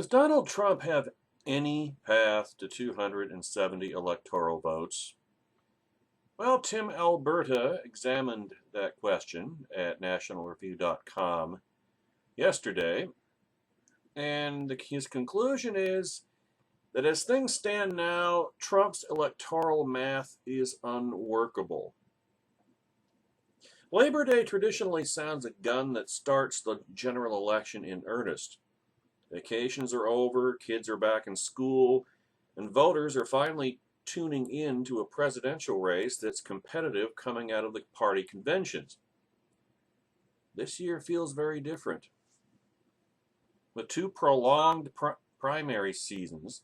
Does Donald Trump have any path to 270 electoral votes? Well, Tim Alberta examined that question at nationalreview.com yesterday, and his conclusion is that as things stand now, Trump's electoral math is unworkable. Labor Day traditionally sounds a gun that starts the general election in earnest. Vacations are over, kids are back in school, and voters are finally tuning in to a presidential race that's competitive coming out of the party conventions. This year feels very different. With two prolonged primary seasons,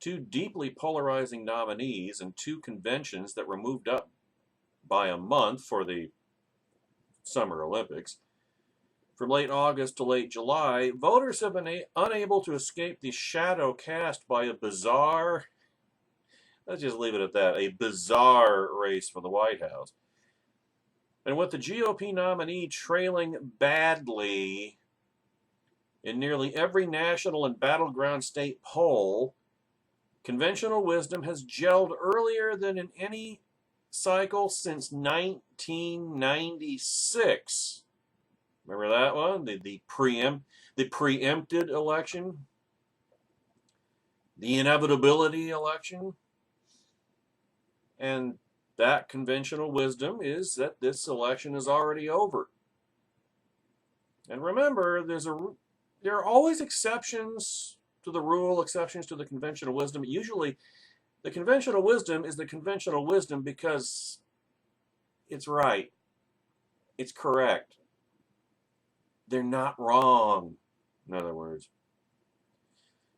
two deeply polarizing nominees, and two conventions that were moved up by a month for the Summer Olympics, from late August to late July, voters have been unable to escape the shadow cast by a bizarre, let's just leave it at that, a bizarre race for the White House. And with the GOP nominee trailing badly in nearly every national and battleground state poll, conventional wisdom has gelled earlier than in any cycle since 1996. Remember that one? The preempted election? The inevitability election? And that conventional wisdom is that this election is already over. And remember, there are always exceptions to the rule, exceptions to the conventional wisdom. Usually, the conventional wisdom is the conventional wisdom because it's right. It's correct. They're not wrong, in other words.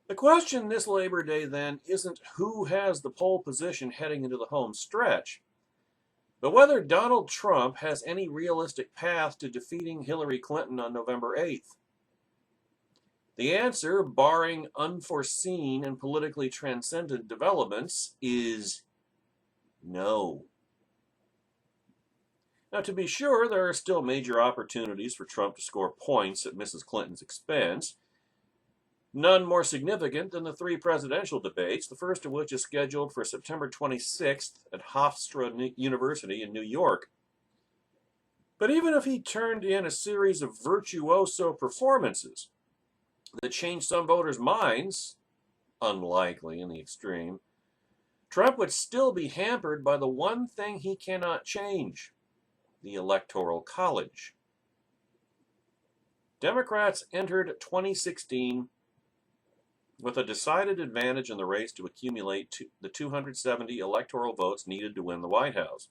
The question this Labor Day, then, isn't who has the pole position heading into the home stretch, but whether Donald Trump has any realistic path to defeating Hillary Clinton on November 8th. The answer, barring unforeseen and politically transcendent developments, is no. Now, to be sure, there are still major opportunities for Trump to score points at Mrs. Clinton's expense, none more significant than the three presidential debates, the first of which is scheduled for September 26th at Hofstra University in New York. But even if he turned in a series of virtuoso performances that changed some voters' minds, unlikely in the extreme, Trump would still be hampered by the one thing he cannot change: the Electoral College. Democrats entered 2016 with a decided advantage in the race to accumulate the 270 electoral votes needed to win the White House.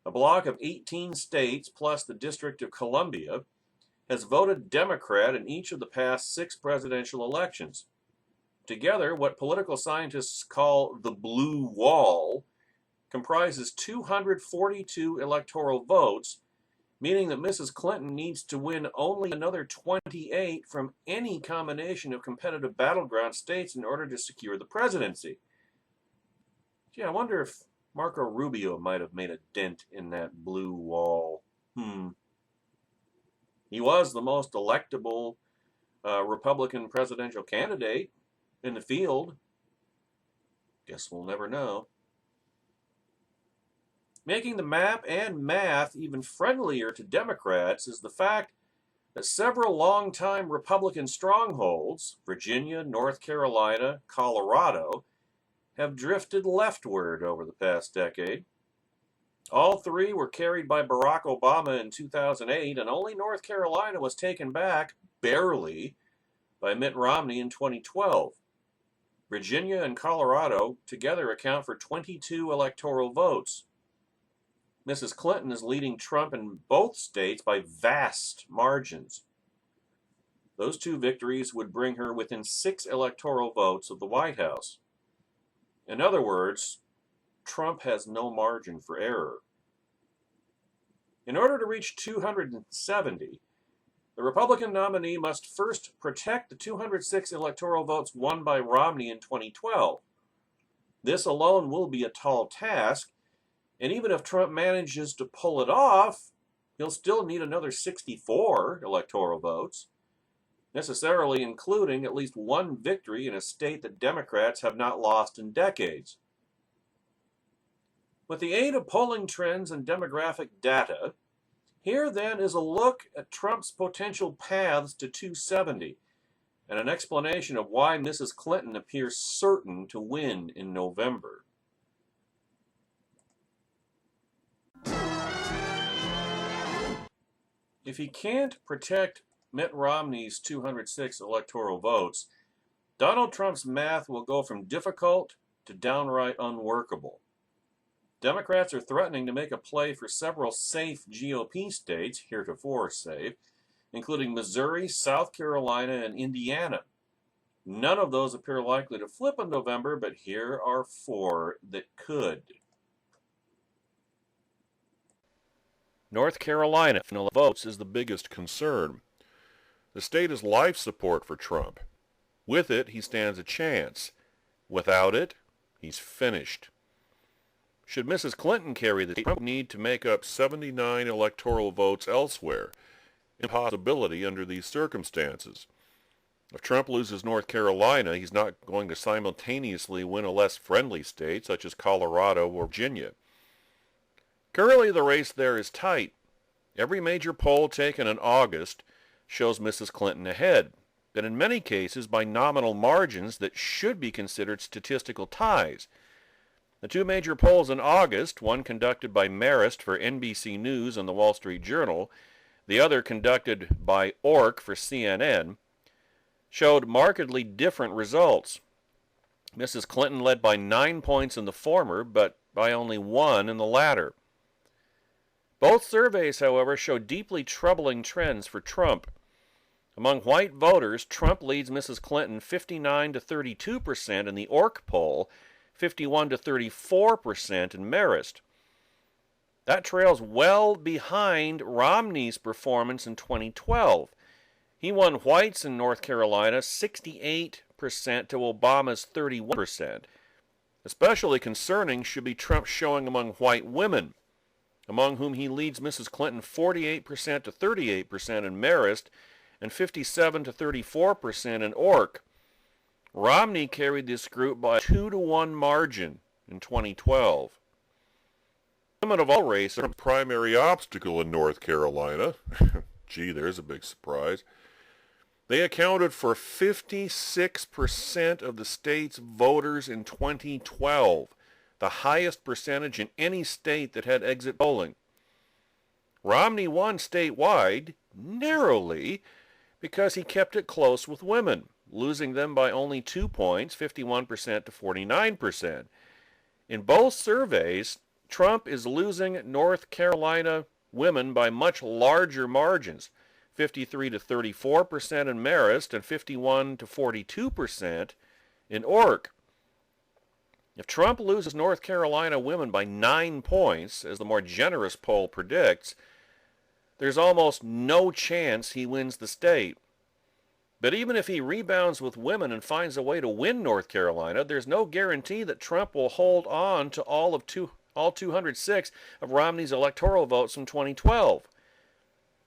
A bloc of 18 states plus the District of Columbia has voted Democrat in each of the past 6 presidential elections. Together, what political scientists call the blue wall comprises 242 electoral votes, meaning that Mrs. Clinton needs to win only another 28 from any combination of competitive battleground states in order to secure the presidency. Gee, I wonder if Marco Rubio might have made a dent in that blue wall. He was the most electable Republican presidential candidate in the field. Guess we'll never know. Making the map and math even friendlier to Democrats is the fact that several longtime Republican strongholds, Virginia, North Carolina, Colorado, have drifted leftward over the past decade. All three were carried by Barack Obama in 2008, and only North Carolina was taken back, barely, by Mitt Romney in 2012. Virginia and Colorado together account for 22 electoral votes. Mrs. Clinton is leading Trump in both states by vast margins. Those two victories would bring her within 6 electoral votes of the White House. In other words, Trump has no margin for error. In order to reach 270, the Republican nominee must first protect the 206 electoral votes won by Romney in 2012. This alone will be a tall task, and even if Trump manages to pull it off, he'll still need another 64 electoral votes. necessarily including at least one victory in a state that Democrats have not lost in decades. With the aid of polling trends and demographic data, here then is a look at Trump's potential paths to 270 and an explanation of why Mrs. Clinton appears certain to win in November. If he can't protect Mitt Romney's 206 electoral votes, Donald Trump's math will go from difficult to downright unworkable. Democrats are threatening to make a play for several safe GOP states, heretofore safe, including Missouri, South Carolina, and Indiana. None of those appear likely to flip in November, but here are four that could. North Carolina votes is the biggest concern. The state is life support for Trump. With it, he stands a chance. Without it, he's finished. Should Mrs. Clinton carry the state, Trump would need to make up 79 electoral votes elsewhere. Impossibility under these circumstances. If Trump loses North Carolina, he's not going to simultaneously win a less friendly state such as Colorado or Virginia. Currently, the race there is tight. Every major poll taken in August shows Mrs. Clinton ahead, but in many cases by nominal margins that should be considered statistical ties. The two major polls in August, one conducted by Marist for NBC News and the Wall Street Journal, the other conducted by Ork for CNN, showed markedly different results. Mrs. Clinton led by 9 points in the former, but by only 1 in the latter. Both surveys, however, show deeply troubling trends for Trump. Among white voters, Trump leads Mrs. Clinton 59 to 32% in the Ork poll, 51 to 34% in Marist. That trails well behind Romney's performance in 2012. He won whites in North Carolina 68% to Obama's 31%. Especially concerning should be Trump's showing among white women, among whom he leads Mrs. Clinton 48% to 38% in Marist and 57 to 34% in Ork. Romney carried this group by a 2-to-1 margin in 2012. Women of all races are the primary obstacle in North Carolina. Gee, there's a big surprise. They accounted for 56% of the state's voters in 2012, the highest percentage in any state that had exit polling. Romney won statewide, narrowly, because he kept it close with women, losing them by only 2 points, 51% to 49%. In both surveys, Trump is losing North Carolina women by much larger margins, 53 to 34% in Marist and 51 to 42% in Ork. If Trump loses North Carolina women by 9 points, as the more generous poll predicts, there's almost no chance he wins the state. But even if he rebounds with women and finds a way to win North Carolina, there's no guarantee that Trump will hold on to all 206 of Romney's electoral votes from 2012.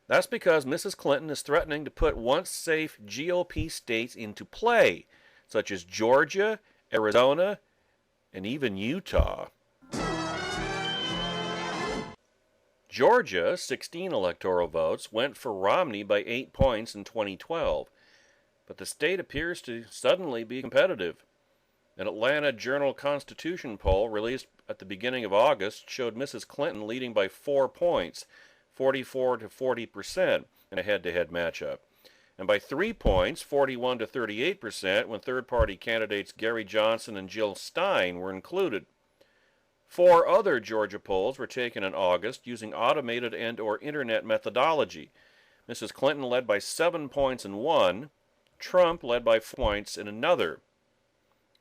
That's because Mrs. Clinton is threatening to put once safe GOP states into play, such as Georgia, Arizona, and even Utah. Georgia, 16 electoral votes, went for Romney by 8 points in 2012, but the state appears to suddenly be competitive. An Atlanta Journal-Constitution poll released at the beginning of August showed Mrs. Clinton leading by 4 points, 44 to 40% in a head-to-head matchup, and by 3 points, 41 to 38%, when third-party candidates Gary Johnson and Jill Stein were included. 4 other Georgia polls were taken in August using automated and/or internet methodology. Mrs. Clinton led by 7 points in one, Trump led by 4 points in another,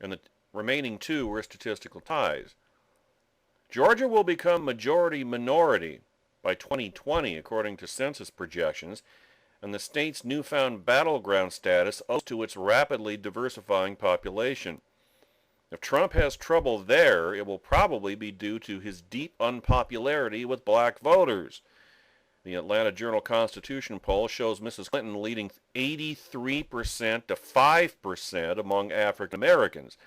and the remaining 2 were statistical ties. Georgia will become majority-minority by 2020, according to census projections, and the state's newfound battleground status owes to its rapidly diversifying population. If Trump has trouble there, it will probably be due to his deep unpopularity with black voters. The Atlanta Journal-Constitution poll shows Mrs. Clinton leading 83% to 5% among African Americans.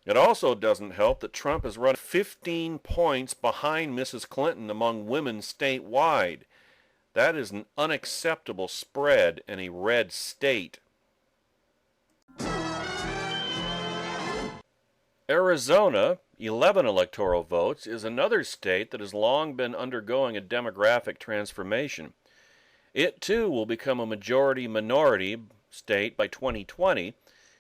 It also doesn't help that Trump has run 15 points behind Mrs. Clinton among women statewide. That is an unacceptable spread in a red state. Arizona, 11 electoral votes, is another state that has long been undergoing a demographic transformation. It too will become a majority-minority state by 2020,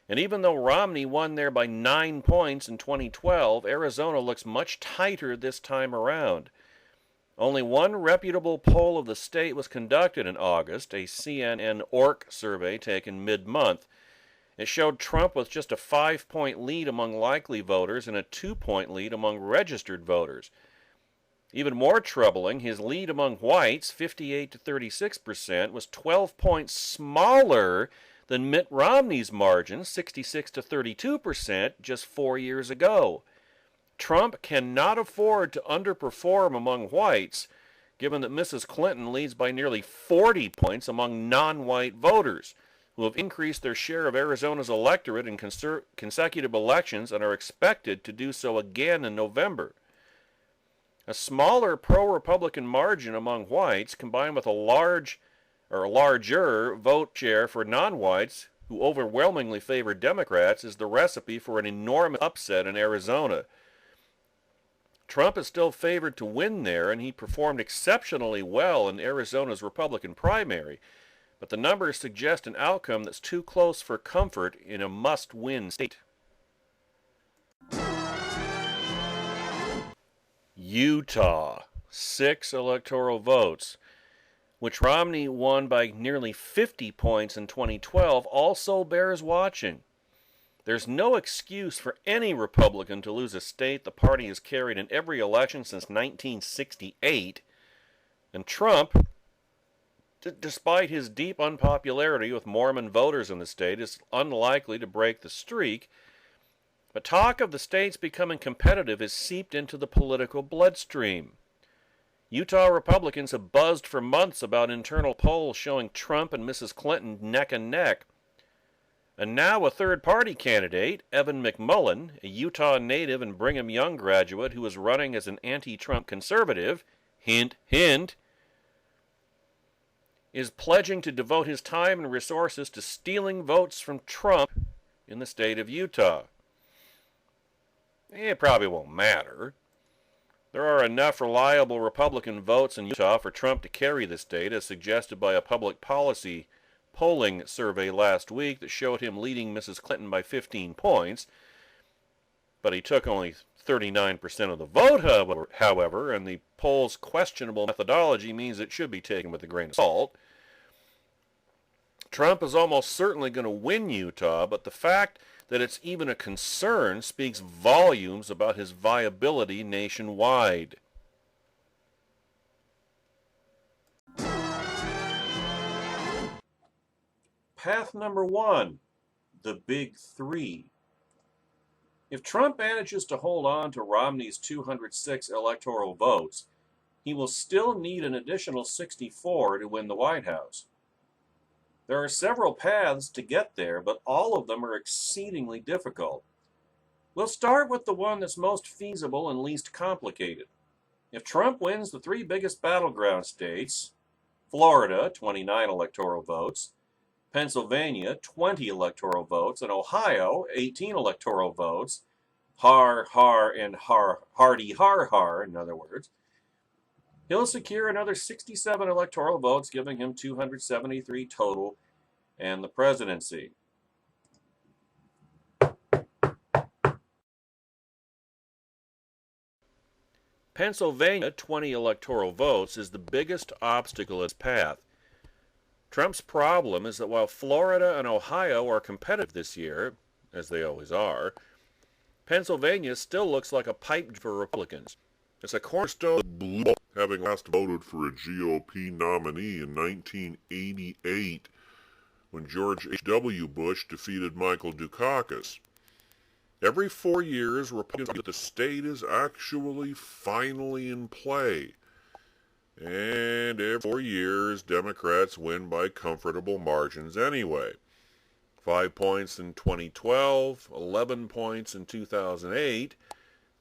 and even though Romney won there by 9 points in 2012, Arizona looks much tighter this time around. Only one reputable poll of the state was conducted in August, a CNN ORC survey taken mid-month. It showed Trump with just a 5-point lead among likely voters and a 2-point lead among registered voters. Even more troubling, his lead among whites, 58 to 36%, was 12 points smaller than Mitt Romney's margin, 66 to 32%, just 4 years ago. Trump cannot afford to underperform among whites, given that Mrs. Clinton leads by nearly 40 points among non-white voters, who have increased their share of Arizona's electorate in consecutive elections and are expected to do so again in November. A smaller pro-Republican margin among whites, combined with a larger vote share for non-whites, who overwhelmingly favor Democrats, is the recipe for an enormous upset in Arizona. Trump is still favored to win there, and he performed exceptionally well in Arizona's Republican primary, but the numbers suggest an outcome that's too close for comfort in a must-win state. Utah, 6 electoral votes, which Romney won by nearly 50 points in 2012, also bears watching. There's no excuse for any Republican to lose a state the party has carried in every election since 1968, and Trump, despite his deep unpopularity with Mormon voters in the state, is unlikely to break the streak. But talk of the states becoming competitive has seeped into the political bloodstream. Utah Republicans have buzzed for months about internal polls showing Trump and Mrs. Clinton neck and neck. And now a third-party candidate, Evan McMullin, a Utah native and Brigham Young graduate who is running as an anti-Trump conservative, hint, hint, is pledging to devote his time and resources to stealing votes from Trump in the state of Utah. It probably won't matter. There are enough reliable Republican votes in Utah for Trump to carry the state, as suggested by a public policy polling survey last week that showed him leading Mrs. Clinton by 15 points. But he took only 39% of the vote, however, and the poll's questionable methodology means it should be taken with a grain of salt. Trump is almost certainly going to win Utah, but the fact that it's even a concern speaks volumes about his viability nationwide. Path number 1, the big 3. If Trump manages to hold on to Romney's 206 electoral votes, he will still need an additional 64 to win the White House. There are several paths to get there, but all of them are exceedingly difficult. We'll start with the one that's most feasible and least complicated. If Trump wins the 3 biggest battleground states, Florida, 29 electoral votes, Pennsylvania, 20 electoral votes, and Ohio, 18 electoral votes, and hardy har, in other words, he'll secure another 67 electoral votes, giving him 273 total and the presidency. Pennsylvania, 20 electoral votes, is the biggest obstacle in his path. Trump's problem is that while Florida and Ohio are competitive this year, as they always are, Pennsylvania still looks like a pipe for Republicans. It's a cornerstone of blue, having last voted for a GOP nominee in 1988 when George H.W. Bush defeated Michael Dukakis. Every 4 years, Republicans argue that the state is actually finally in play. And every 4 years, Democrats win by comfortable margins anyway. 5 points in 2012, 11 points in 2008,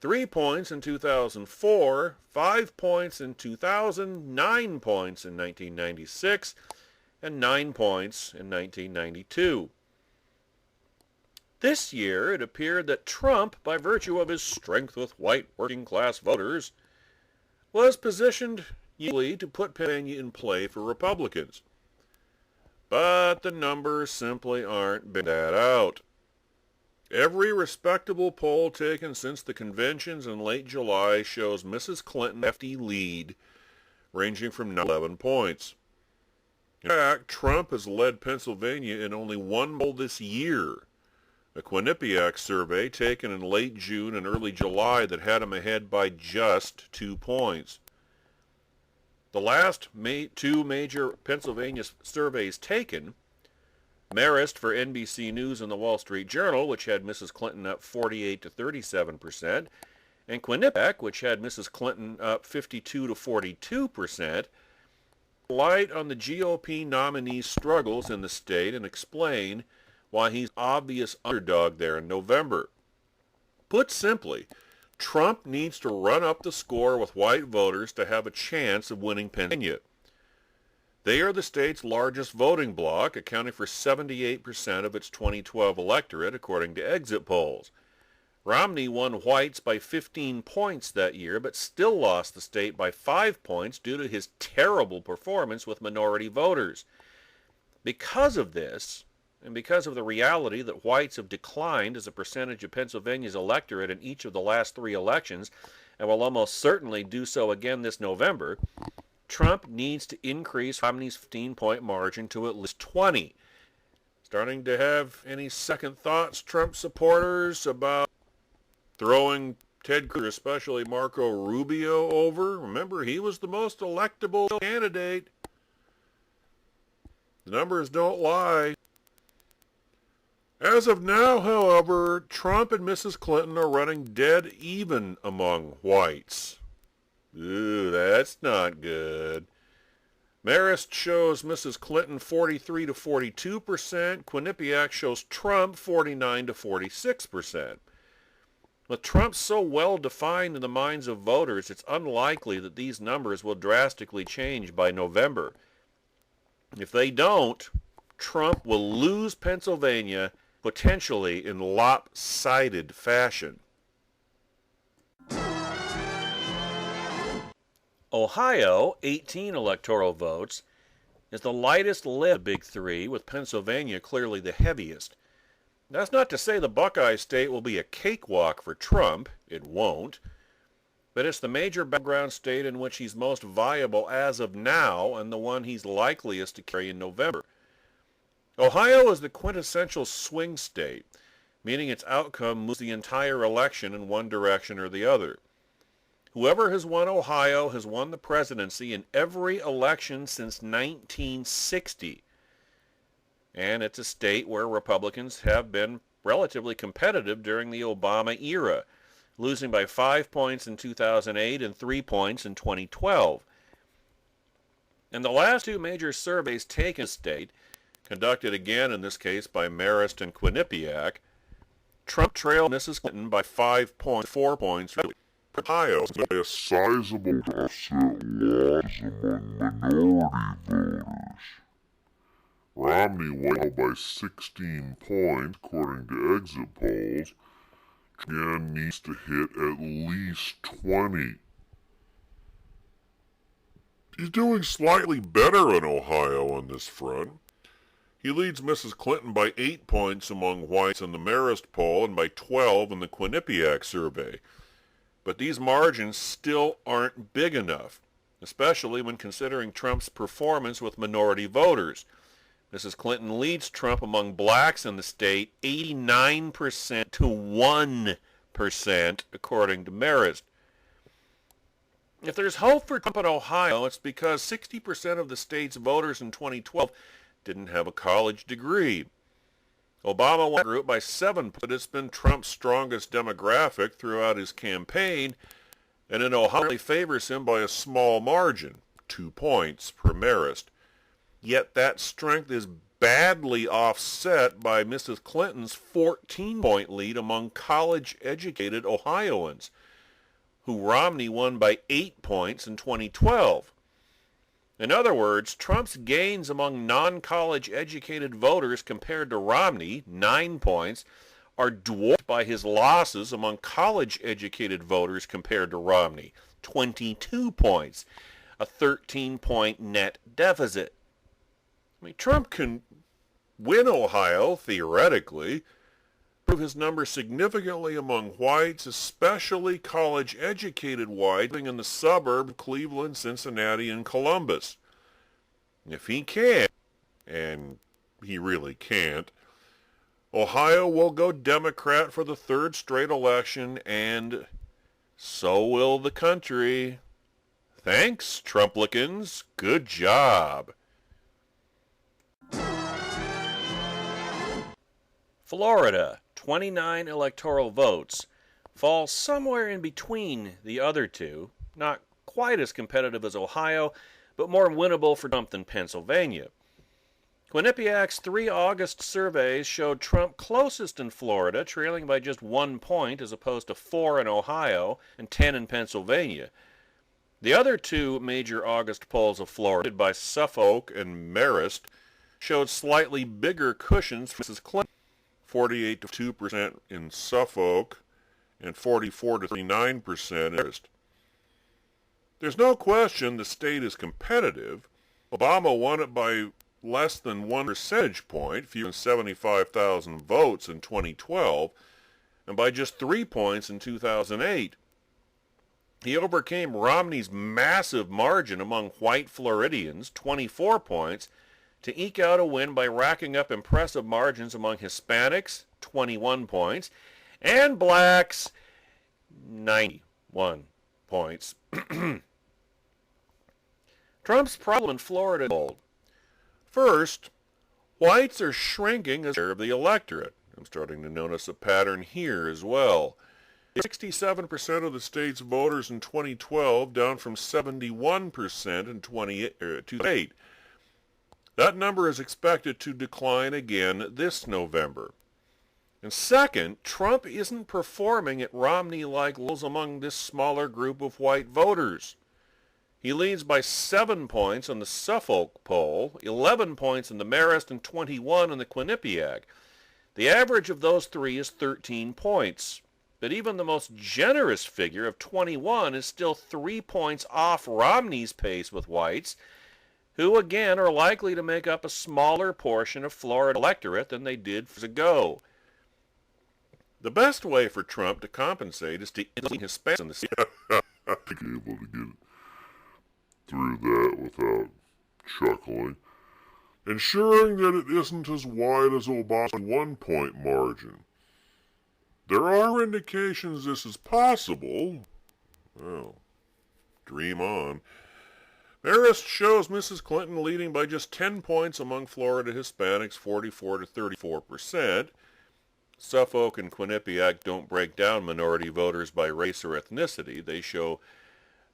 3 points in 2004, 5 points in 2000, 9 points in 1996, and 9 points in 1992. This year, it appeared that Trump, by virtue of his strength with white working-class voters, was positioned uniquely to put Pennsylvania in play for Republicans. But the numbers simply aren't bearing that out. Every respectable poll taken since the conventions in late July shows Mrs. Clinton's hefty lead, ranging from 9 to 11 points. In fact, Trump has led Pennsylvania in only one poll this year, a Quinnipiac survey taken in late June and early July that had him ahead by just 2 points. The last two major Pennsylvania surveys taken, Marist for NBC News and the Wall Street Journal, which had Mrs. Clinton up 48 to 37%, and Quinnipiac, which had Mrs. Clinton up 52 to 42%, light on the GOP nominee's struggles in the state and explain why he's an obvious underdog there in November. Put simply, Trump needs to run up the score with white voters to have a chance of winning Pennsylvania. They are the state's largest voting bloc, accounting for 78% of its 2012 electorate, according to exit polls. Romney won whites by 15 points that year, but still lost the state by 5 points due to his terrible performance with minority voters. Because of this, and because of the reality that whites have declined as a percentage of Pennsylvania's electorate in each of the last 3 elections, and will almost certainly do so again this November, Trump needs to increase Romney's 15-point margin to at least 20. Starting to have any second thoughts, Trump supporters, about throwing Ted Cruz, especially Marco Rubio, over? Remember, he was the most electable candidate. The numbers don't lie. As of now, however, Trump and Mrs. Clinton are running dead even among whites. Ooh, that's not good. Marist shows Mrs. Clinton 43 to 42%. Quinnipiac shows Trump 49 to 46%. With Trump so well defined in the minds of voters, it's unlikely that these numbers will drastically change by November. If they don't, Trump will lose Pennsylvania potentially in lopsided fashion. Ohio, 18 electoral votes, is the lightest list of the big three, with Pennsylvania clearly the heaviest. That's not to say the Buckeye State will be a cakewalk for Trump. It won't. But it's the major battleground state in which he's most viable as of now, and the one he's likeliest to carry in November. Ohio is the quintessential swing state, meaning its outcome moves the entire election in one direction or the other. Whoever has won Ohio has won the presidency in every election since 1960. And it's a state where Republicans have been relatively competitive during the Obama era, losing by 5 points in 2008 and 3 points in 2012. In the last 2 major surveys taken in the state, conducted again in this case by Marist and Quinnipiac, Trump trailed Mrs. Clinton by 5 points, 4 points. Ohio by a sizable offset loss among minority voters. Romney won by 16 points, according to exit polls. Again needs to hit at least 20. He's doing slightly better in Ohio on this front. He leads Mrs. Clinton by 8 points among whites in the Marist poll and by 12 in the Quinnipiac survey. But these margins still aren't big enough, especially when considering Trump's performance with minority voters. Mrs. Clinton leads Trump among blacks in the state 89% to 1%, according to Marist. If there's hope for Trump in Ohio, it's because 60% of the state's voters in 2012 didn't have a college degree. Obama won the group by 7, but it's been Trump's strongest demographic throughout his campaign, and in Ohio it favors him by a small margin, 2 points per Marist. Yet that strength is badly offset by Mrs. Clinton's 14-point lead among college-educated Ohioans, who Romney won by 8 points in 2012. In other words, Trump's gains among non-college educated voters compared to Romney, 9 points, are dwarfed by his losses among college-educated voters compared to Romney, 22 points, a 13-point net deficit. I mean, Trump can win Ohio, theoretically, prove his numbers significantly among whites, especially college-educated whites living in the suburbs of Cleveland, Cincinnati, and Columbus. If he can, and he really can't, Ohio will go Democrat for the third straight election, and so will the country. Thanks, Trumplicans. Good job. Florida, 29 electoral votes, falls somewhere in between the other two, not quite as competitive as Ohio, but more winnable for Trump than Pennsylvania. Quinnipiac's 3 August surveys showed Trump closest in Florida, trailing by just 1 point as opposed to 4 in Ohio and 10 in Pennsylvania. The other 2 major August polls of Florida, by Suffolk and Marist, showed slightly bigger cushions for Mrs. Clinton, 48 to 2% in Suffolk and 44 to 39% in Marist. There's no question the state is competitive. Obama won it by less than 1 percentage point, fewer than 75,000 votes in 2012, and by just 3 points in 2008. He overcame Romney's massive margin among white Floridians, 24 points, to eke out a win by racking up impressive margins among Hispanics, 21 points, and blacks, 91 points. Trump's problem in Florida is bold. First, whites are shrinking as a share of the electorate. I'm starting to notice a pattern here as well. 67% of the state's voters in 2012, down from 71% in 2008. That number is expected to decline again this November. And second, Trump isn't performing at Romney-like levels among this smaller group of white voters. He leads by 7 points on the Suffolk poll, 11 points in the Marist, and 21 in the Quinnipiac. The average of those 3 is 13 points. But even the most generous figure of 21 is still 3 points off Romney's pace with whites, who again are likely to make up a smaller portion of Florida electorate than they did years ago. The best way for Trump to compensate is to include Hispanics in the state. Able to get through that without chuckling, ensuring that it isn't as wide as Obama's 1-point margin. There are indications this is possible. Well, dream on. Marist shows Mrs. Clinton leading by just 10 points among Florida Hispanics, 44 to 34%. Suffolk and Quinnipiac don't break down minority voters by race or ethnicity. They show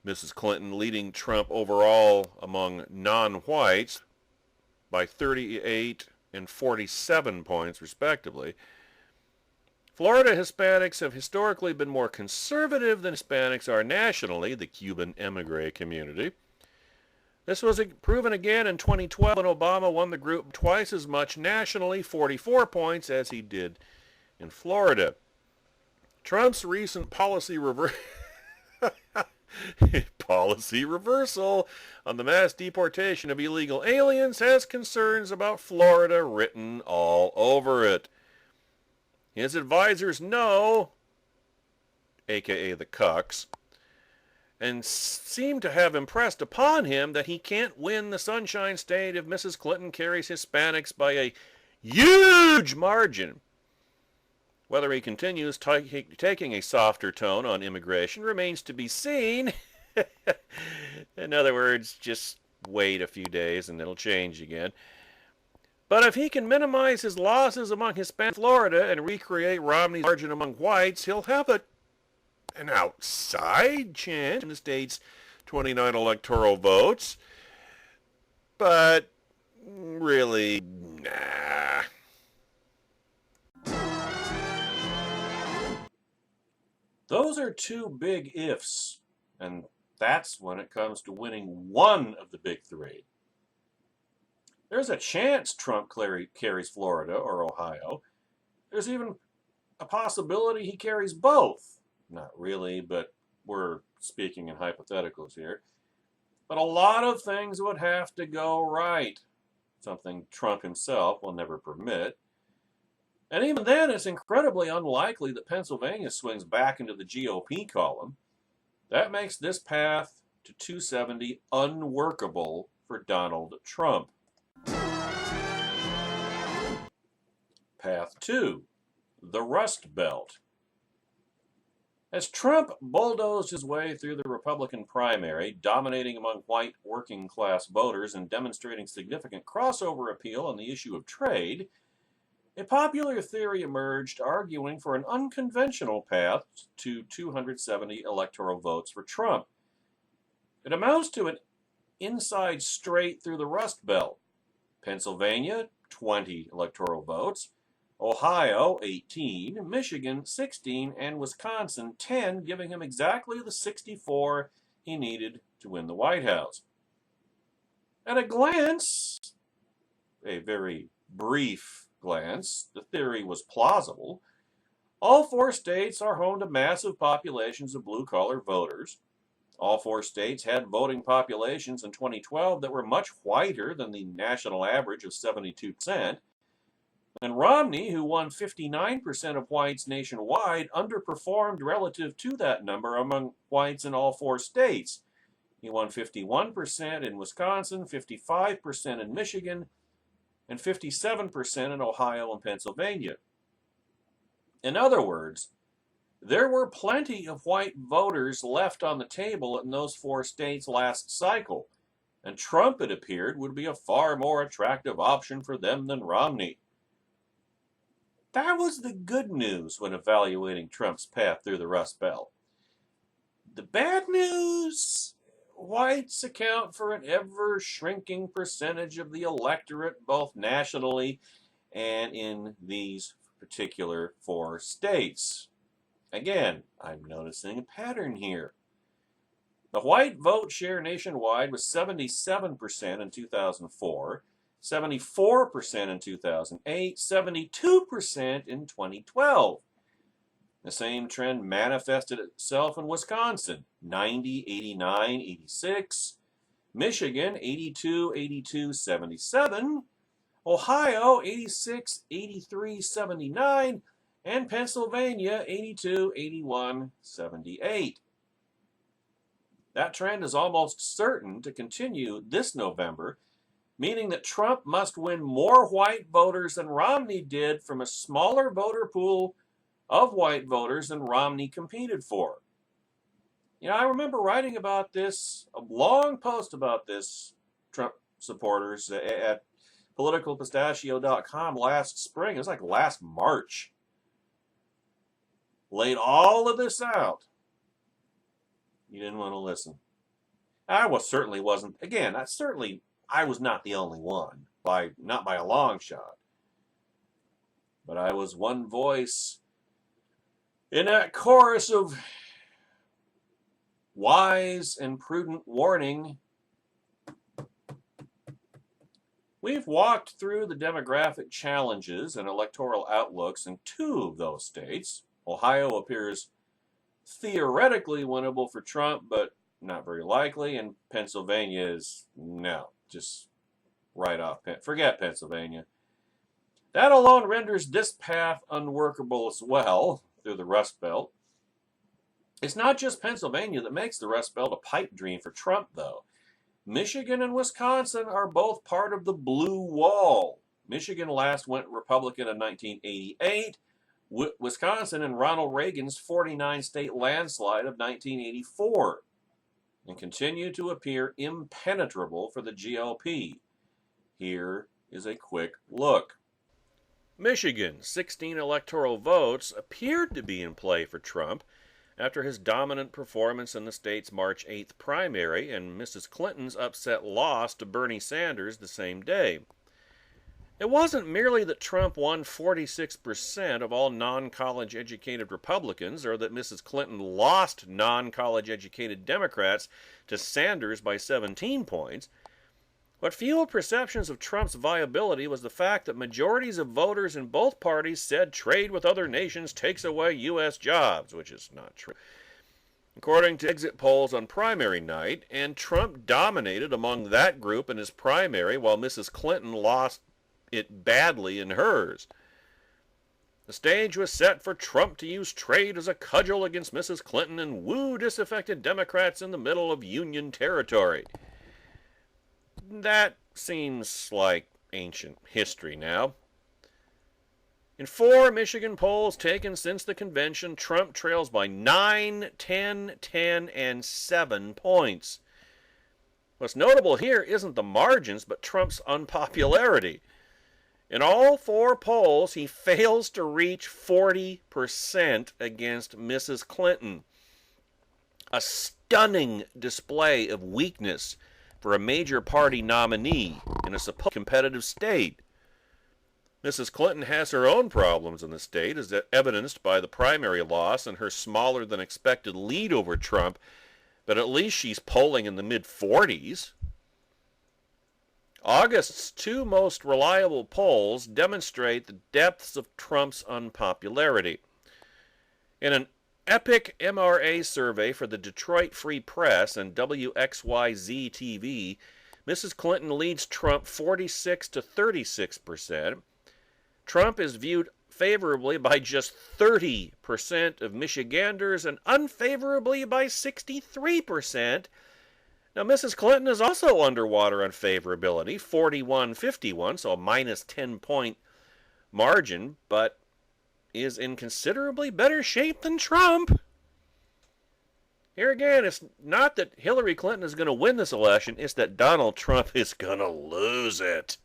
Mrs. Clinton leading Trump overall among non-whites by 38 and 47 points, respectively. Florida Hispanics have historically been more conservative than Hispanics are nationally, the Cuban emigre community. This was proven again in 2012 when Obama won the group twice as much nationally, 44 points, as he did in Florida. Trump's recent policy reversal on the mass deportation of illegal aliens has concerns about Florida written all over it. His advisors know, aka the cucks, and seem to have impressed upon him that he can't win the Sunshine State if Mrs. Clinton carries Hispanics by a huge margin. Whether he continues taking a softer tone on immigration remains to be seen. In other words, just wait a few days and it'll change again. But if he can minimize his losses among Hispanic Florida and recreate Romney's margin among whites, he'll have an outside chance in the state's 29 electoral votes, but really, nah. Those are two big ifs, and that's when it comes to winning one of the big three. There's a chance Trump carries Florida or Ohio. There's even a possibility he carries both. Not really, but we're speaking in hypotheticals here. But a lot of things would have to go right, something Trump himself will never permit. And even then, it's incredibly unlikely that Pennsylvania swings back into the GOP column. That makes this path to 270 unworkable for Donald Trump. Path 2, the Rust Belt. As Trump bulldozed his way through the Republican primary, dominating among white working class voters and demonstrating significant crossover appeal on the issue of trade, a popular theory emerged arguing for an unconventional path to 270 electoral votes for Trump. It amounts to an inside straight through the Rust Belt. Pennsylvania, 20 electoral votes. Ohio, 18, Michigan, 16, and Wisconsin, 10, giving him exactly the 64 he needed to win the White House. At a glance, a very brief glance, the theory was plausible. All four states are home to massive populations of blue-collar voters. All four states had voting populations in 2012 that were much whiter than the national average of 72%. And Romney, who won 59% of whites nationwide, underperformed relative to that number among whites in all four states. He won 51% in Wisconsin, 55% in Michigan, and 57% in Ohio and Pennsylvania. In other words, there were plenty of white voters left on the table in those four states last cycle, and Trump, it appeared, would be a far more attractive option for them than Romney. That was the good news when evaluating Trump's path through the Rust Belt. The bad news? Whites account for an ever-shrinking percentage of the electorate, both nationally and in these particular four states. Again, I'm noticing a pattern here. The white vote share nationwide was 77% in 2004, 74% in 2008, 72% in 2012. The same trend manifested itself in Wisconsin, 90, 89, 86, Michigan, 82, 82, 77, Ohio, 86, 83, 79, and Pennsylvania, 82, 81, 78. That trend is almost certain to continue this November, meaning that Trump must win more white voters than Romney did from a smaller voter pool of white voters than Romney competed for. You know, I remember writing about this, a long post about this, Trump supporters at politicalpistachio.com last spring. It was like last March. Laid all of this out. You didn't want to listen. Certainly wasn't. Again, I was not the only one, not by a long shot. But I was one voice in that chorus of wise and prudent warning. We've walked through the demographic challenges and electoral outlooks in two of those states. Ohio appears theoretically winnable for Trump, but not very likely. And Pennsylvania is, no, just right off. Forget Pennsylvania. That alone renders this path unworkable as well through the Rust Belt. It's not just Pennsylvania that makes the Rust Belt a pipe dream for Trump, though. Michigan and Wisconsin are both part of the blue wall. Michigan last went Republican in 1988. Wisconsin in Ronald Reagan's 49-state landslide of 1984, and continue to appear impenetrable for the GOP. Here is a quick look. Michigan, 16 electoral votes appeared to be in play for Trump, after his dominant performance in the state's March 8th primary and Mrs. Clinton's upset loss to Bernie Sanders the same day. It wasn't merely that Trump won 46% of all non-college educated Republicans or that Mrs. Clinton lost non-college educated Democrats to Sanders by 17 points. What fueled perceptions of Trump's viability was the fact that majorities of voters in both parties said trade with other nations takes away U.S. jobs, which is not true. According to exit polls on primary night, and Trump dominated among that group in his primary while Mrs. Clinton lost it badly in hers. The stage was set for Trump to use trade as a cudgel against Mrs. Clinton and woo disaffected Democrats in the middle of Union territory. That seems like ancient history now. In 4 Michigan polls taken since the convention, Trump trails by 9, 10, 10, and 7 points. What's notable here isn't the margins, but Trump's unpopularity. In all 4 polls, he fails to reach 40% against Mrs. Clinton. A stunning display of weakness for a major party nominee in a supposed competitive state. Mrs. Clinton has her own problems in the state, as evidenced by the primary loss and her smaller than expected lead over Trump, but at least she's polling in the mid-40s. August's 2 most reliable polls demonstrate the depths of Trump's unpopularity. In an epic MRA survey for the Detroit Free Press and WXYZ TV, Mrs. Clinton leads Trump 46 to 36%. Trump is viewed favorably by just 30% of Michiganders and unfavorably by 63%. Now, Mrs. Clinton is also underwater on favorability, 41-51, so a minus 10-point margin, but is in considerably better shape than Trump. Here again, it's not that Hillary Clinton is going to win this election, it's that Donald Trump is going to lose it.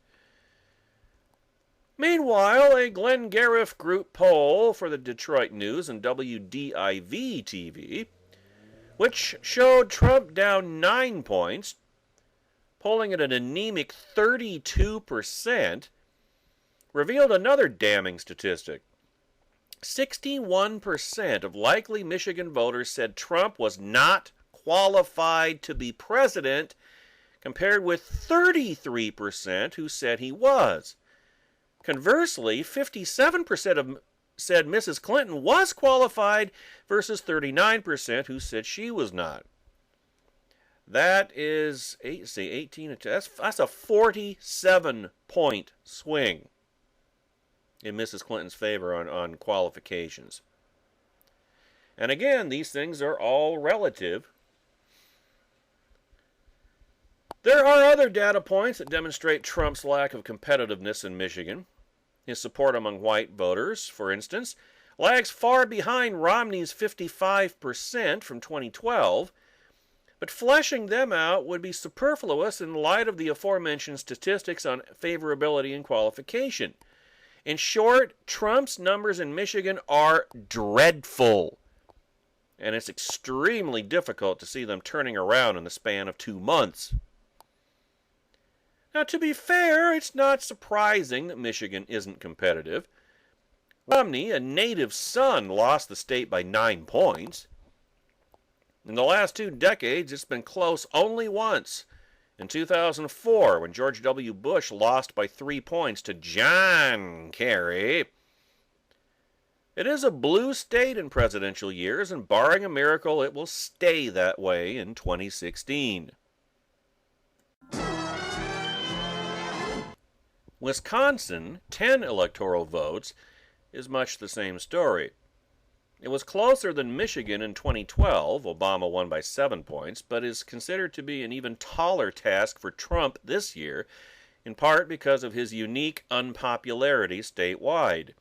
Meanwhile, a Glengarriff Group poll for the Detroit News and WDIV TV, which showed Trump down 9 points, polling at an anemic 32%, revealed another damning statistic. 61% of likely Michigan voters said Trump was not qualified to be president, compared with 33% who said he was. Conversely, 57% said Mrs. Clinton was qualified versus 39% who said she was not. That is, 18, that's a 47-point swing in Mrs. Clinton's favor on qualifications. And again, these things are all relative. There are other data points that demonstrate Trump's lack of competitiveness in Michigan. His support among white voters, for instance, lags far behind Romney's 55% from 2012, but fleshing them out would be superfluous in light of the aforementioned statistics on favorability and qualification. In short, Trump's numbers in Michigan are dreadful, and it's extremely difficult to see them turning around in the span of 2 months. Now, to be fair, it's not surprising that Michigan isn't competitive. Romney, a native son, lost the state by 9 points. In the last 2 decades, it's been close only once. In 2004, when George W. Bush lost by 3 points to John Kerry. It is a blue state in presidential years, and barring a miracle, it will stay that way in 2016. Wisconsin, 10 electoral votes, is much the same story. It was closer than Michigan in 2012, Obama won by 7 points, but is considered to be an even taller task for Trump this year, in part because of his unique unpopularity statewide.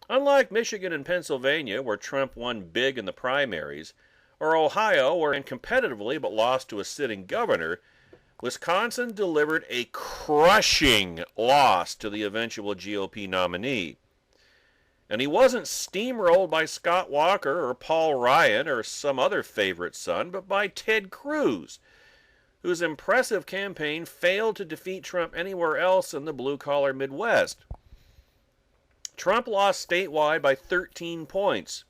Unlike Michigan and Pennsylvania, where Trump won big in the primaries, or Ohio, where he ran competitively but lost to a sitting governor, Wisconsin delivered a crushing loss to the eventual GOP nominee. And he wasn't steamrolled by Scott Walker or Paul Ryan or some other favorite son, but by Ted Cruz, whose impressive campaign failed to defeat Trump anywhere else in the blue-collar Midwest. Trump lost statewide by 13 points.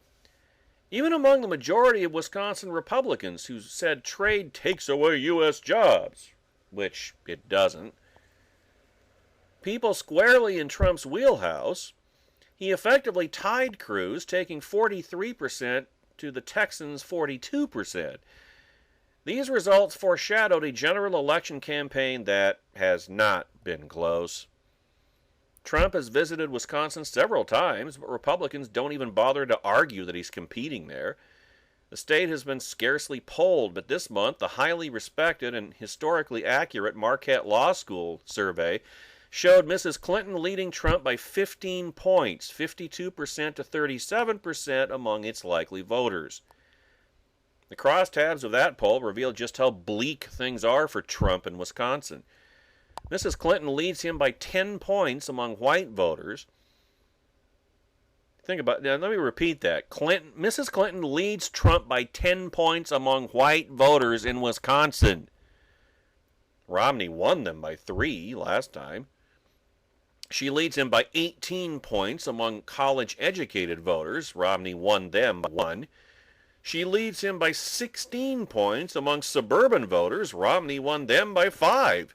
Even among the majority of Wisconsin Republicans who said trade takes away U.S. jobs, which it doesn't. People squarely in Trump's wheelhouse, he effectively tied Cruz, taking 43% to the Texans' 42%. These results foreshadowed a general election campaign that has not been close. Trump has visited Wisconsin several times, but Republicans don't even bother to argue that he's competing there. The state has been scarcely polled, but this month, the highly respected and historically accurate Marquette Law School survey showed Mrs. Clinton leading Trump by 15 points, 52% to 37% among its likely voters. The crosstabs of that poll revealed just how bleak things are for Trump in Wisconsin. Mrs. Clinton leads him by 10 points among white voters. Think about that. Let me repeat that. Mrs. Clinton leads Trump by 10 points among white voters in Wisconsin. Romney won them by 3 last time. She leads him by 18 points among college-educated voters. Romney won them by 1. She leads him by 16 points among suburban voters. Romney won them by 5.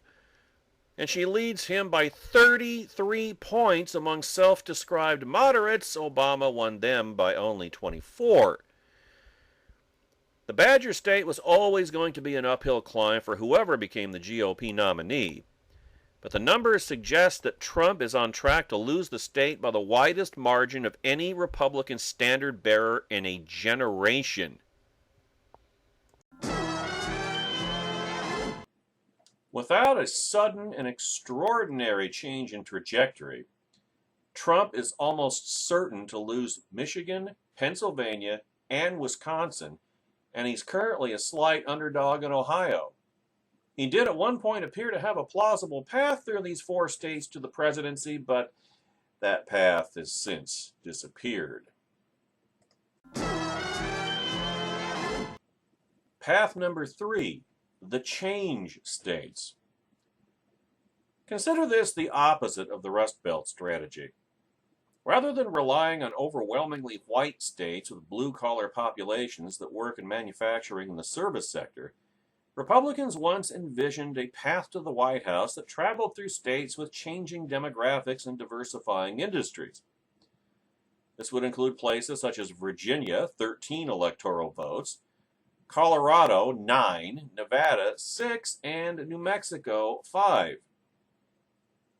And she leads him by 33 points among self-described moderates. Obama won them by only 24. The Badger State was always going to be an uphill climb for whoever became the GOP nominee. But the numbers suggest that Trump is on track to lose the state by the widest margin of any Republican standard bearer in a generation. Without a sudden and extraordinary change in trajectory, Trump is almost certain to lose Michigan, Pennsylvania, and Wisconsin, and he's currently a slight underdog in Ohio. He did at one point appear to have a plausible path through these 4 states to the presidency, but that path has since disappeared. Path number 3, the change states. Consider this the opposite of the Rust Belt strategy. Rather than relying on overwhelmingly white states with blue-collar populations that work in manufacturing and the service sector, Republicans once envisioned a path to the White House that traveled through states with changing demographics and diversifying industries. This would include places such as Virginia, 13 electoral votes, Colorado, 9, Nevada, 6, and New Mexico, 5.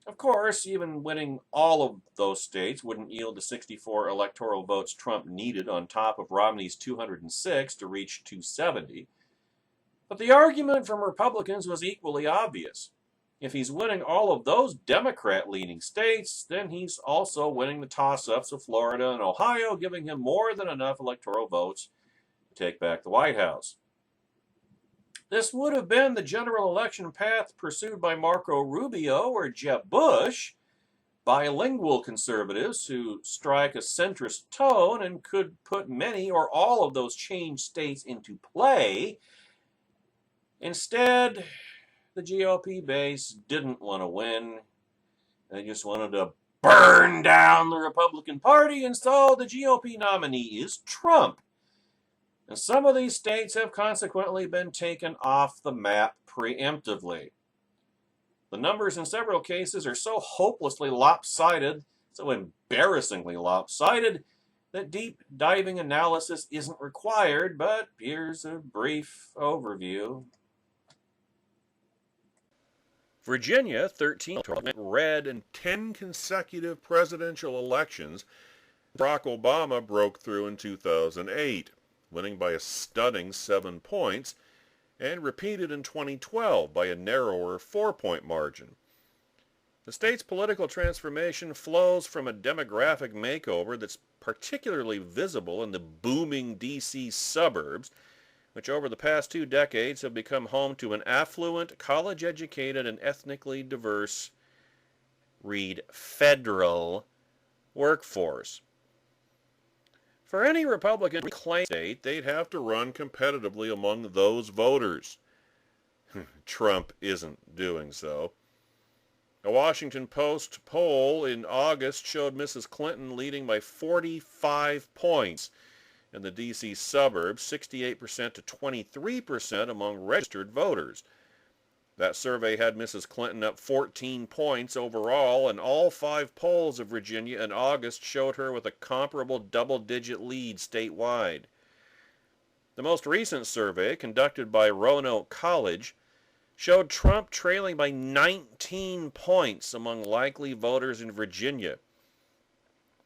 Of course, even winning all of those states wouldn't yield the 64 electoral votes Trump needed on top of Romney's 206 to reach 270. But the argument from Republicans was equally obvious. If he's winning all of those Democrat-leaning states, then he's also winning the toss-ups of Florida and Ohio, giving him more than enough electoral votes to take back the White House. This would have been the general election path pursued by Marco Rubio or Jeb Bush, bilingual conservatives who strike a centrist tone and could put many or all of those change states into play. Instead, the GOP base didn't want to win. They just wanted to burn down the Republican Party, and so the GOP nominee is Trump. And some of these states have consequently been taken off the map preemptively. The numbers in several cases are so hopelessly lopsided, so embarrassingly lopsided, that deep diving analysis isn't required, but here's a brief overview. Virginia, 13 red in 10 consecutive presidential elections. Barack Obama broke through in 2008, winning by a stunning 7 points, and repeated in 2012 by a narrower 4-point margin. The state's political transformation flows from a demographic makeover that's particularly visible in the booming D.C. suburbs, which over the past 2 decades have become home to an affluent, college-educated, and ethnically diverse, read federal, workforce. For any Republican to claim state, they'd have to run competitively among those voters. Trump isn't doing so. A Washington Post poll in August showed Mrs. Clinton leading by 45 points in the D.C. suburbs, 68% to 23% among registered voters. That survey had Mrs. Clinton up 14 points overall, and all 5 polls of Virginia in August showed her with a comparable double-digit lead statewide. The most recent survey, conducted by Ronin College, showed Trump trailing by 19 points among likely voters in Virginia.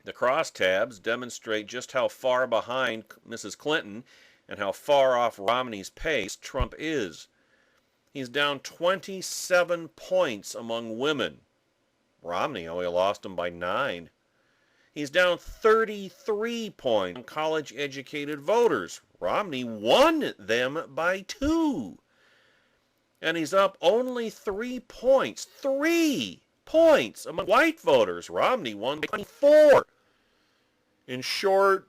The crosstabs demonstrate just how far behind Mrs. Clinton and how far off Romney's pace Trump is. He's down 27 points among women. Romney only lost him by 9. He's down 33 points on college-educated voters. Romney won them by 2. And he's up only 3 points. 3 points among white voters. Romney won by 24. In short,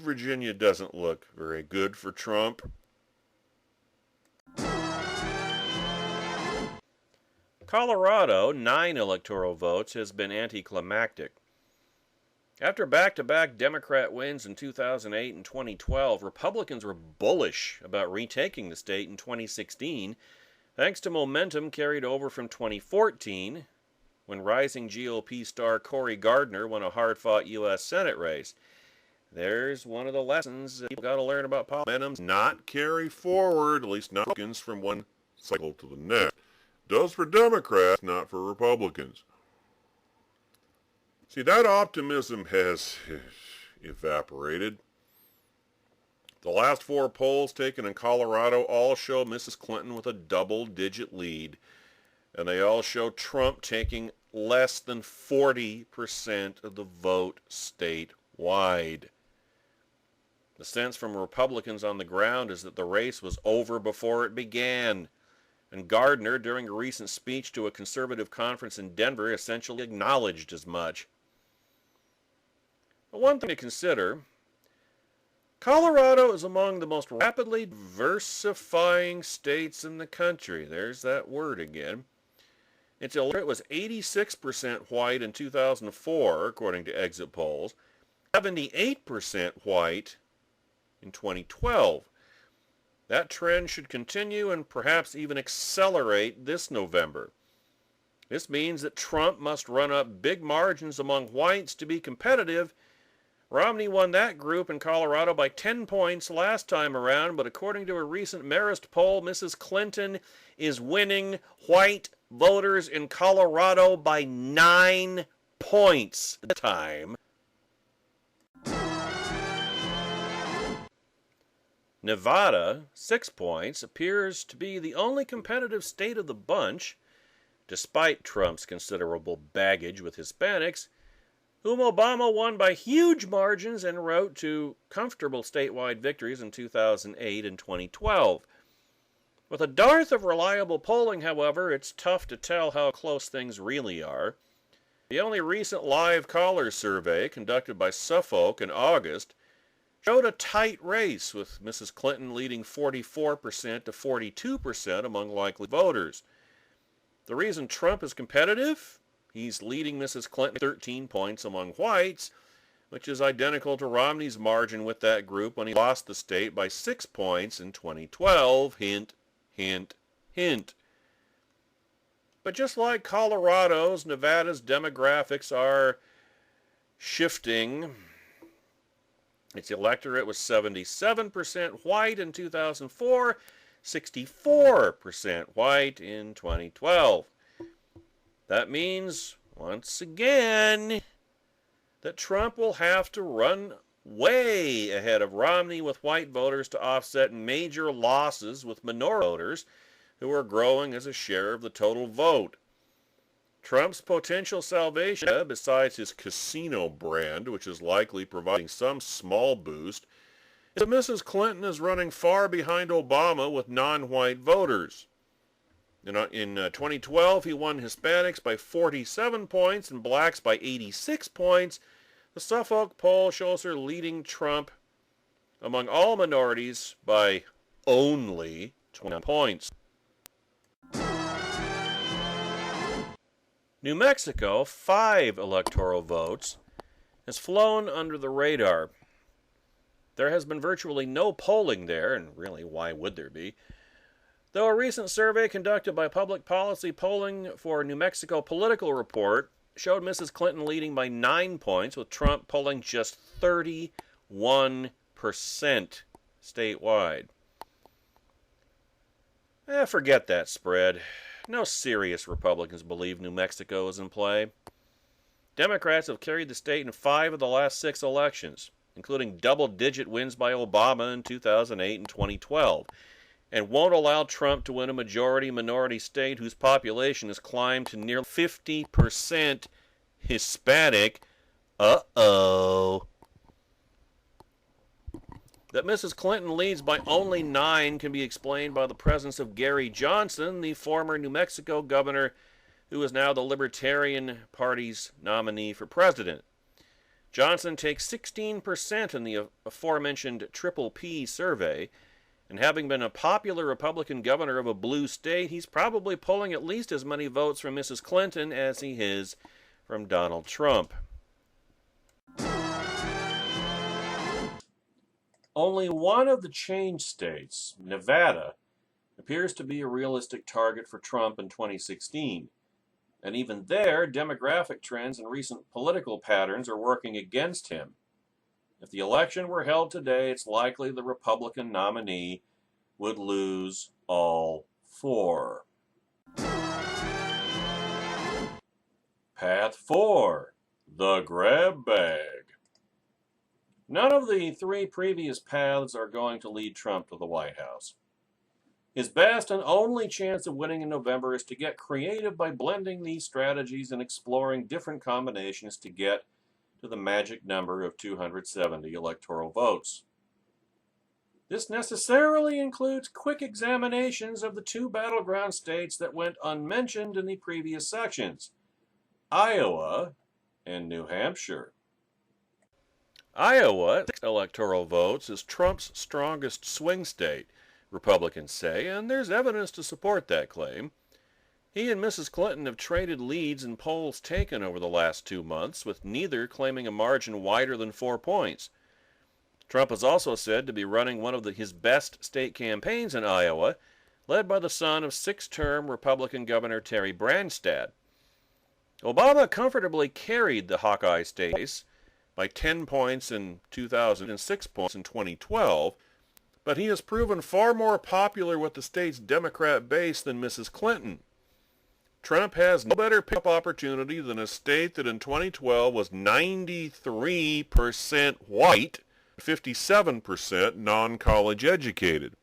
Virginia doesn't look very good for Trump. Colorado, 9 electoral votes, has been anticlimactic. After back-to-back Democrat wins in 2008 and 2012, Republicans were bullish about retaking the state in 2016, thanks to momentum carried over from 2014, when rising GOP star Cory Gardner won a hard-fought U.S. Senate race. There's one of the lessons that people got to learn about politics. Momentum's not carry forward, at least not from one cycle to the next. Does for Democrats, not for Republicans. See, that optimism has evaporated. The last 4 polls taken in Colorado all show Mrs. Clinton with a double-digit lead, and they all show Trump taking less than 40% of the vote statewide. The sense from Republicans on the ground is that the race was over before it began, and Gardner, during a recent speech to a conservative conference in Denver, essentially acknowledged as much. But one thing to consider, Colorado is among the most rapidly diversifying states in the country. There's that word again. Its electorate was 86% white in 2004, according to exit polls, 78% white in 2012. That trend should continue and perhaps even accelerate this November. This means that Trump must run up big margins among whites to be competitive. Romney won that group in Colorado by 10 points last time around, but according to a recent Marist poll, Mrs. Clinton is winning white voters in Colorado by 9 points at the time. Nevada, 6 points, appears to be the only competitive state of the bunch, despite Trump's considerable baggage with Hispanics, whom Obama won by huge margins en route to comfortable statewide victories in 2008 and 2012. With a dearth of reliable polling, however, it's tough to tell how close things really are. The only recent live caller survey, conducted by Suffolk in August, showed a tight race, with Mrs. Clinton leading 44% to 42% among likely voters. The reason Trump is competitive? He's leading Mrs. Clinton 13 points among whites, which is identical to Romney's margin with that group when he lost the state by 6 points in 2012. Hint, hint, hint. But just like Colorado's, Nevada's demographics are shifting. Its electorate was 77% white in 2004, 64% white in 2012. That means, once again, that Trump will have to run way ahead of Romney with white voters to offset major losses with minority voters who are growing as a share of the total vote. Trump's potential salvation, besides his casino brand, which is likely providing some small boost, is that Mrs. Clinton is running far behind Obama with non-white voters. In 2012, he won Hispanics by 47 points and blacks by 86 points. The Suffolk poll shows her leading Trump among all minorities by only 20 points. New Mexico, 5 electoral votes, has flown under the radar. There has been virtually no polling there, and really, why would there be? Though a recent survey conducted by Public Policy Polling for New Mexico Political Report showed Mrs. Clinton leading by 9 points, with Trump polling just 31% statewide. Forget that spread. No serious Republicans believe New Mexico is in play. Democrats have carried the state in 5 of the last 6 elections, including double-digit wins by Obama in 2008 and 2012, and won't allow Trump to win a majority-minority state whose population has climbed to nearly 50% Hispanic. Uh-oh. That Mrs. Clinton leads by only 9 can be explained by the presence of Gary Johnson, the former New Mexico governor, who is now the Libertarian Party's nominee for president. Johnson takes 16% in the aforementioned Triple P survey, and having been a popular Republican governor of a blue state, he's probably pulling at least as many votes from Mrs. Clinton as he is from Donald Trump. Only one of the change states, Nevada, appears to be a realistic target for Trump in 2016. And even there, demographic trends and recent political patterns are working against him. If the election were held today, it's likely the Republican nominee would lose all 4. Path 4, the grab bag. None of the 3 previous paths are going to lead Trump to the White House. His best and only chance of winning in November is to get creative by blending these strategies and exploring different combinations to get to the magic number of 270 electoral votes. This necessarily includes quick examinations of the 2 battleground states that went unmentioned in the previous sections, Iowa and New Hampshire. Iowa, 6 electoral votes, is Trump's strongest swing state, Republicans say, and there's evidence to support that claim. He and Mrs. Clinton have traded leads in polls taken over the last 2 months, with neither claiming a margin wider than 4 points. Trump is also said to be running one of his best state campaigns in Iowa, led by the son of 6-term Republican Governor Terry Branstad. Obama comfortably carried the Hawkeye state by 10 points in 2000 and 6 points in 2012, but he has proven far more popular with the state's Democrat base than Mrs. Clinton. Trump has no better pickup opportunity than a state that in 2012 was 93% white, 57% non-college educated.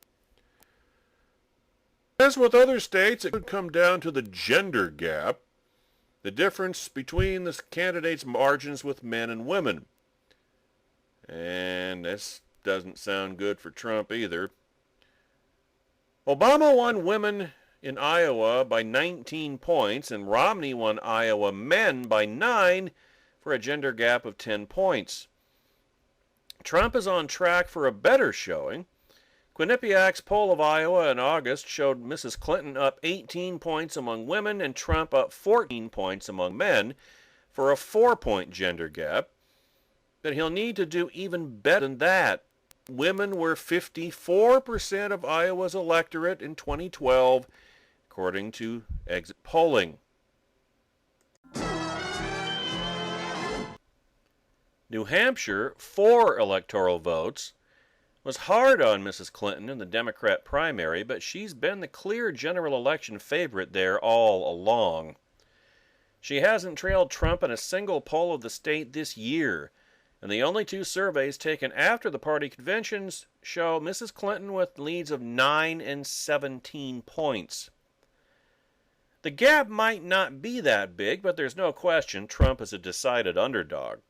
As with other states, it could come down to the gender gap, the difference between the candidates' margins with men and women. And this doesn't sound good for Trump either. Obama won women in Iowa by 19 points, and Romney won Iowa men by 9 for a gender gap of 10 points. Trump is on track for a better showing. Quinnipiac's poll of Iowa in August showed Mrs. Clinton up 18 points among women and Trump up 14 points among men for a 4-point gender gap. But he'll need to do even better than that. Women were 54% of Iowa's electorate in 2012, according to exit polling. New Hampshire, 4 electoral votes, was hard on Mrs. Clinton in the Democrat primary, but she's been the clear general election favorite there all along. She hasn't trailed Trump in a single poll of the state this year, and the only 2 surveys taken after the party conventions show Mrs. Clinton with leads of 9 and 17 points. The gap might not be that big, but there's no question Trump is a decided underdog.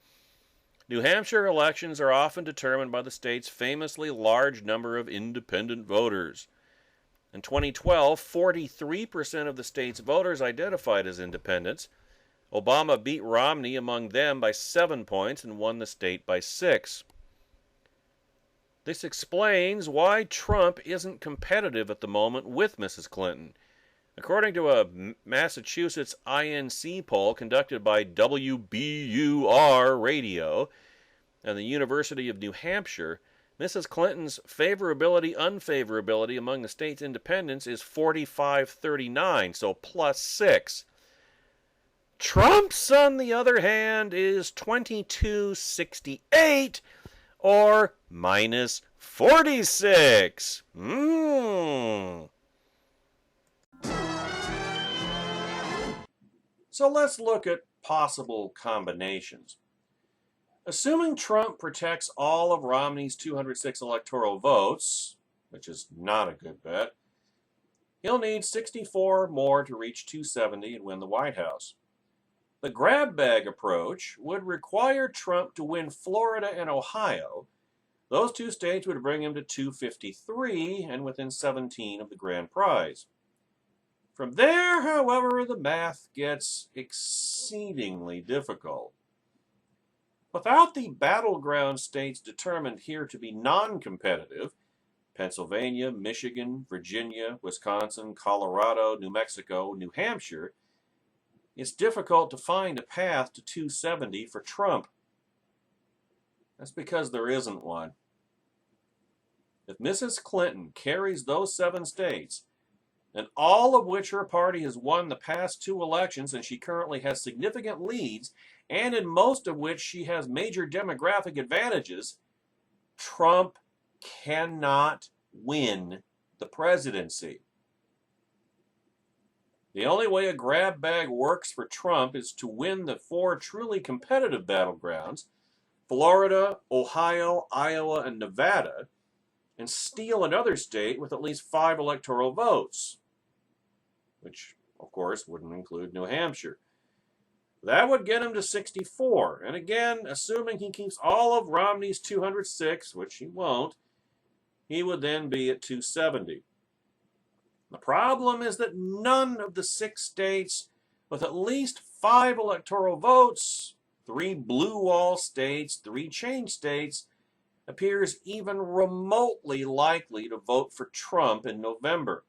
New Hampshire elections are often determined by the state's famously large number of independent voters. In 2012, 43% of the state's voters identified as independents, Obama beat Romney among them by 7 points and won the state by 6. This explains why Trump isn't competitive at the moment with Mrs. Clinton. According to a Massachusetts INC poll conducted by WBUR Radio and the University of New Hampshire, Mrs. Clinton's favorability-unfavorability among the state's independents is 45-39, so +6. Trump's, on the other hand, is 22-68, or -46. So let's look at possible combinations. Assuming Trump protects all of Romney's 206 electoral votes, which is not a good bet, he'll need 64 more to reach 270 and win the White House. The grab bag approach would require Trump to win Florida and Ohio. Those two states would bring him to 253 and within 17 of the grand prize. From there, however, the math gets exceedingly difficult. Without the battleground states determined here to be non-competitive, Pennsylvania, Michigan, Virginia, Wisconsin, Colorado, New Mexico, New Hampshire, it's difficult to find a path to 270 for Trump. That's because there isn't one. If Mrs. Clinton carries those 7 states, and all of which her party has won the past 2 elections, and she currently has significant leads, and in most of which she has major demographic advantages, Trump cannot win the presidency. The only way a grab bag works for Trump is to win the 4 truly competitive battlegrounds, Florida, Ohio, Iowa, and Nevada, and steal another state with at least 5 electoral votes, which, of course, wouldn't include New Hampshire. That would get him to 64, and again, assuming he keeps all of Romney's 206, which he won't, he would then be at 270. The problem is that none of the 6 states with at least 5 electoral votes, 3 blue wall states, 3 change states, appears even remotely likely to vote for Trump in November.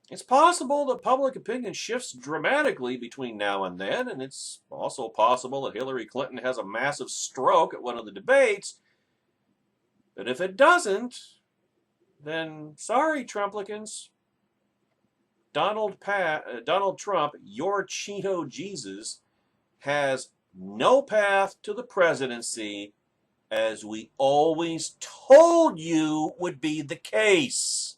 It's possible that public opinion shifts dramatically between now and then, and it's also possible that Hillary Clinton has a massive stroke at one of the debates. But if it doesn't, then sorry, Trumplicans. Donald Trump, your Cheeto Jesus, has no path to the presidency, as we always told you would be the case.